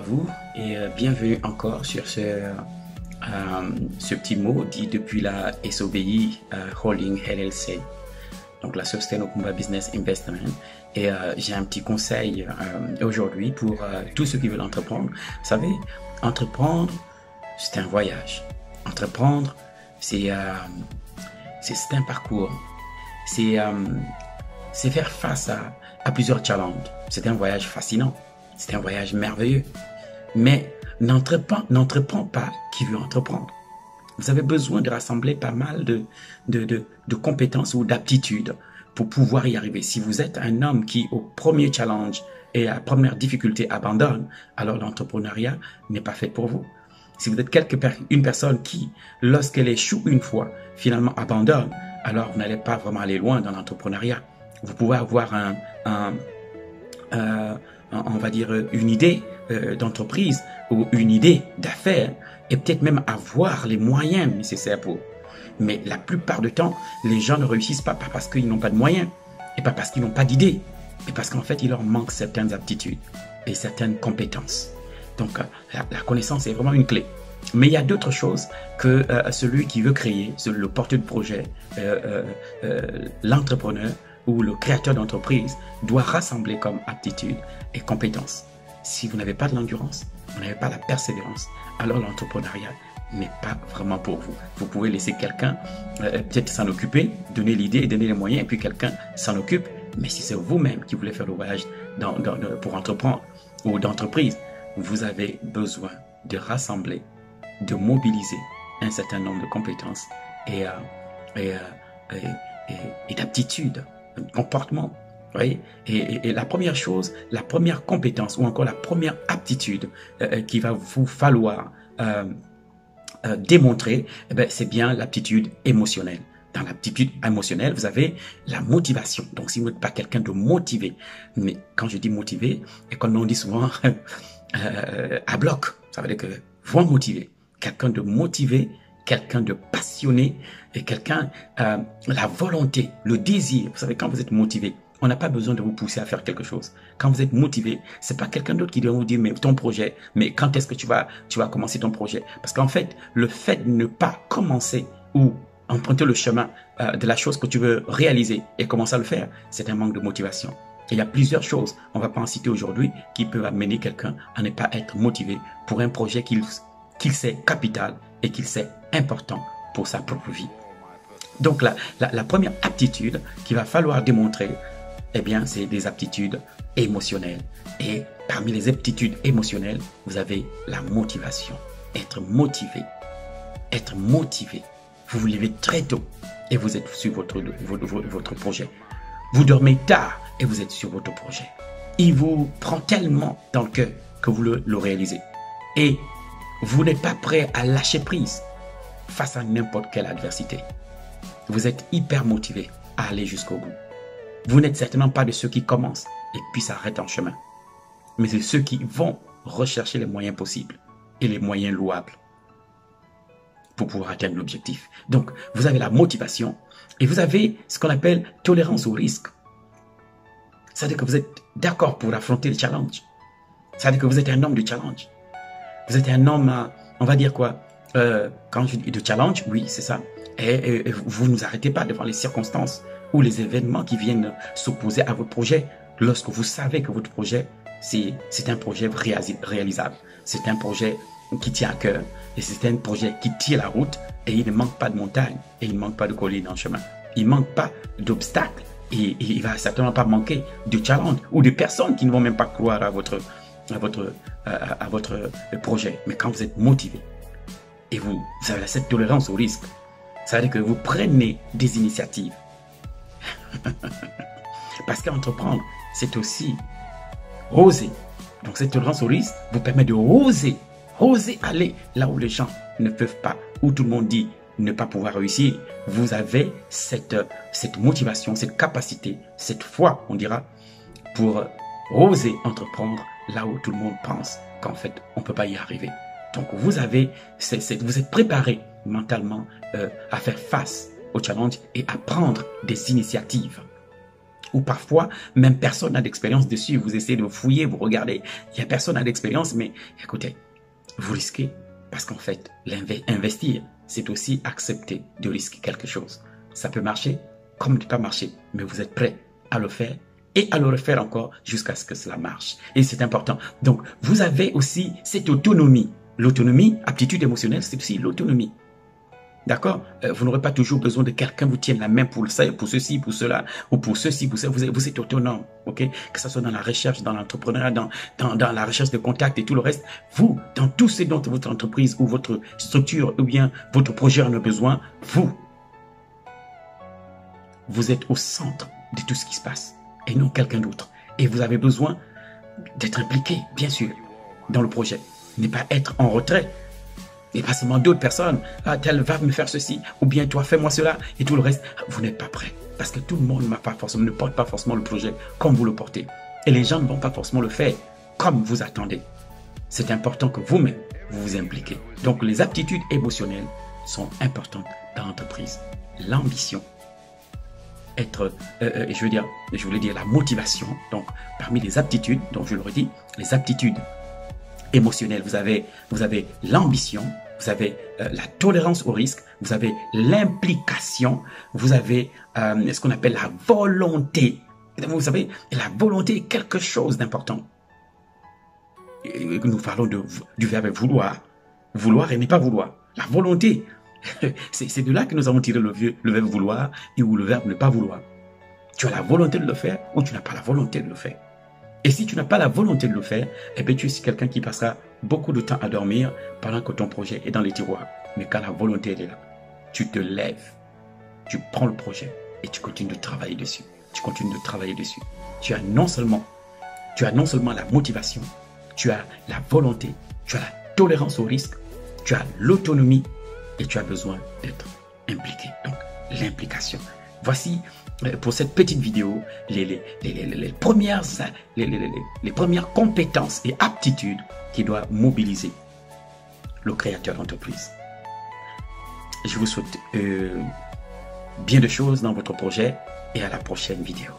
vous et bienvenue encore sur ce petit mot dit depuis la SOBI Holding LLC, donc la Sustainable Business Investment. Et j'ai un petit conseil aujourd'hui pour tous ceux qui veulent entreprendre. Vous savez, entreprendre, c'est un voyage. Entreprendre, c'est un parcours. C'est faire face à plusieurs challenges. C'est un voyage fascinant. C'est un voyage merveilleux. Mais n'entreprend pas qui veut entreprendre. Vous avez besoin de rassembler pas mal de compétences ou d'aptitudes pour pouvoir y arriver. Si vous êtes un homme qui, au premier challenge et à la première difficulté, abandonne, alors l'entrepreneuriat n'est pas fait pour vous. Si vous êtes une personne qui, lorsqu'elle échoue une fois, finalement abandonne, alors vous n'allez pas vraiment aller loin dans l'entrepreneuriat. Vous pouvez avoir on va dire une idée d'entreprise ou une idée d'affaires et peut-être même avoir les moyens nécessaires pour. Mais la plupart du temps, les gens ne réussissent pas parce qu'ils n'ont pas de moyens et pas parce qu'ils n'ont pas d'idées, mais parce qu'en fait, il leur manque certaines aptitudes et certaines compétences. Donc, la connaissance est vraiment une clé. Mais il y a d'autres choses que celui qui veut créer, le porteur de projet, l'entrepreneur ou le créateur d'entreprise doit rassembler comme aptitude et compétences. Si vous n'avez pas de l'endurance, vous n'avez pas la persévérance, alors l'entrepreneuriat n'est pas vraiment pour vous. Vous pouvez laisser quelqu'un peut-être s'en occuper, donner l'idée et donner les moyens, et puis quelqu'un s'en occupe. Mais si c'est vous-même qui voulez faire le voyage pour entreprendre ou d'entreprise, vous avez besoin de rassembler, de mobiliser un certain nombre de compétences et d'aptitudes, de comportement. Oui, et la première chose, la première compétence ou encore la première aptitude qui va vous falloir démontrer, c'est bien l'aptitude émotionnelle. Dans l'aptitude émotionnelle, vous avez la motivation. Donc, si vous n'êtes pas quelqu'un de motivé, mais quand je dis motivé, et comme on dit souvent à bloc, ça veut dire que vous motiver. Quelqu'un de motivé, quelqu'un de passionné, et quelqu'un, la volonté, le désir. Vous savez, quand vous êtes motivé, on n'a pas besoin de vous pousser à faire quelque chose. Quand vous êtes motivé, c'est pas quelqu'un d'autre qui doit vous dire, mais ton projet, mais quand est-ce que tu vas commencer ton projet? Parce qu'en fait, le fait de ne pas commencer ou emprunter le chemin de la chose que tu veux réaliser et commencer à le faire, c'est un manque de motivation. Et il y a plusieurs choses, on va pas en citer aujourd'hui, qui peuvent amener quelqu'un à ne pas être motivé pour un projet qu'il sait capital et qu'il sait important pour sa propre vie. Donc la première aptitude qu'il va falloir démontrer, eh bien, c'est des aptitudes émotionnelles. Et parmi les aptitudes émotionnelles, vous avez la motivation. Être motivé. Être motivé. Vous vous levez très tôt et vous êtes sur votre projet. Vous dormez tard et vous êtes sur votre projet. Il vous prend tellement dans le cœur que vous le réalisez. Et vous n'êtes pas prêt à lâcher prise face à n'importe quelle adversité. Vous êtes hyper motivé à aller jusqu'au bout. Vous n'êtes certainement pas de ceux qui commencent et puis s'arrêtent en chemin, mais de ceux qui vont rechercher les moyens possibles et les moyens louables pour pouvoir atteindre l'objectif. Donc, vous avez la motivation et vous avez ce qu'on appelle tolérance au risque. C'est-à-dire que vous êtes d'accord pour affronter le challenge. C'est-à-dire que vous êtes un homme de challenge. Vous êtes un homme, on va dire quoi, quand je dis de challenge, oui, c'est ça. Et vous ne vous arrêtez pas devant les circonstances ou les événements qui viennent s'opposer à votre projet lorsque vous savez que votre projet, c'est un projet réalisable. C'est un projet qui tient à cœur et c'est un projet qui tient la route et il ne manque pas de montagne et il ne manque pas de collines dans le chemin. Il ne manque pas d'obstacles et il ne va certainement pas manquer de challenges ou de personnes qui ne vont même pas croire à votre projet. Mais quand vous êtes motivé et vous avez cette tolérance au risque, ça veut dire que vous prenez des initiatives. Parce qu'entreprendre, c'est aussi oser. Donc cette tolérance au risque vous permet de oser aller là où les gens ne peuvent pas, où tout le monde dit ne pas pouvoir réussir. Vous avez cette motivation, cette capacité, cette foi, on dira, pour oser entreprendre là où tout le monde pense qu'en fait, on ne peut pas y arriver. Donc vous êtes préparé mentalement à faire face au challenge et à prendre des initiatives. ou parfois même personne n'a d'expérience dessus. Vous essayez de fouiller, vous regardez, il y a personne n'a d'expérience, mais écoutez, vous risquez parce qu'en fait, investir, c'est aussi accepter de risquer quelque chose. Ça peut marcher comme ne pas marcher, mais vous êtes prêt à le faire et à le refaire encore jusqu'à ce que cela marche. Et c'est important. Donc, vous avez aussi cette autonomie. L'autonomie, aptitude émotionnelle, c'est aussi l'autonomie. D'accord? Vous n'aurez pas toujours besoin de quelqu'un vous tienne la main pour ça, pour ceci, pour cela, ou pour ceci, pour ça. Vous êtes autonome, ok? Que ce soit dans la recherche, dans l'entrepreneuriat, dans la recherche de contacts et tout le reste. Vous, dans tout ce dont votre entreprise ou votre structure ou bien votre projet en a besoin, vous êtes au centre de tout ce qui se passe et non quelqu'un d'autre. Et vous avez besoin d'être impliqué, bien sûr, dans le projet. Ne pas être en retrait. Et pas seulement d'autres personnes. Ah, tel va me faire ceci. Ou bien toi, fais-moi cela. Et tout le reste. Vous n'êtes pas prêt. Parce que tout le monde ne porte pas forcément le projet comme vous le portez. Et les gens ne vont pas forcément le faire comme vous attendez. C'est important que vous-même, vous vous impliquez. Donc, les aptitudes émotionnelles sont importantes dans l'entreprise. L'ambition. Je voulais dire la motivation. Donc, parmi les aptitudes, donc je le redis, les aptitudes émotionnelles, vous avez l'ambition, vous avez la tolérance au risque, vous avez l'implication, vous avez ce qu'on appelle la volonté. Vous savez, la volonté est quelque chose d'important. Nous parlons du verbe vouloir. Vouloir et ne pas vouloir. La volonté. C'est de là que nous avons tiré le verbe vouloir et ou le verbe ne pas vouloir. Tu as la volonté de le faire ou tu n'as pas la volonté de le faire. Et si tu n'as pas la volonté de le faire, eh bien tu es quelqu'un qui passera beaucoup de temps à dormir pendant que ton projet est dans les tiroirs. Mais quand la volonté elle est là, tu te lèves, tu prends le projet et tu continues de travailler dessus. Tu continues de travailler dessus. Tu as non seulement la motivation, tu as la volonté, tu as la tolérance au risque, tu as l'autonomie et tu as besoin d'être impliqué. Donc, l'implication. Voici, pour cette petite vidéo, les premières compétences et aptitudes qui doivent mobiliser le créateur d'entreprise. Je vous souhaite bien de choses dans votre projet et à la prochaine vidéo.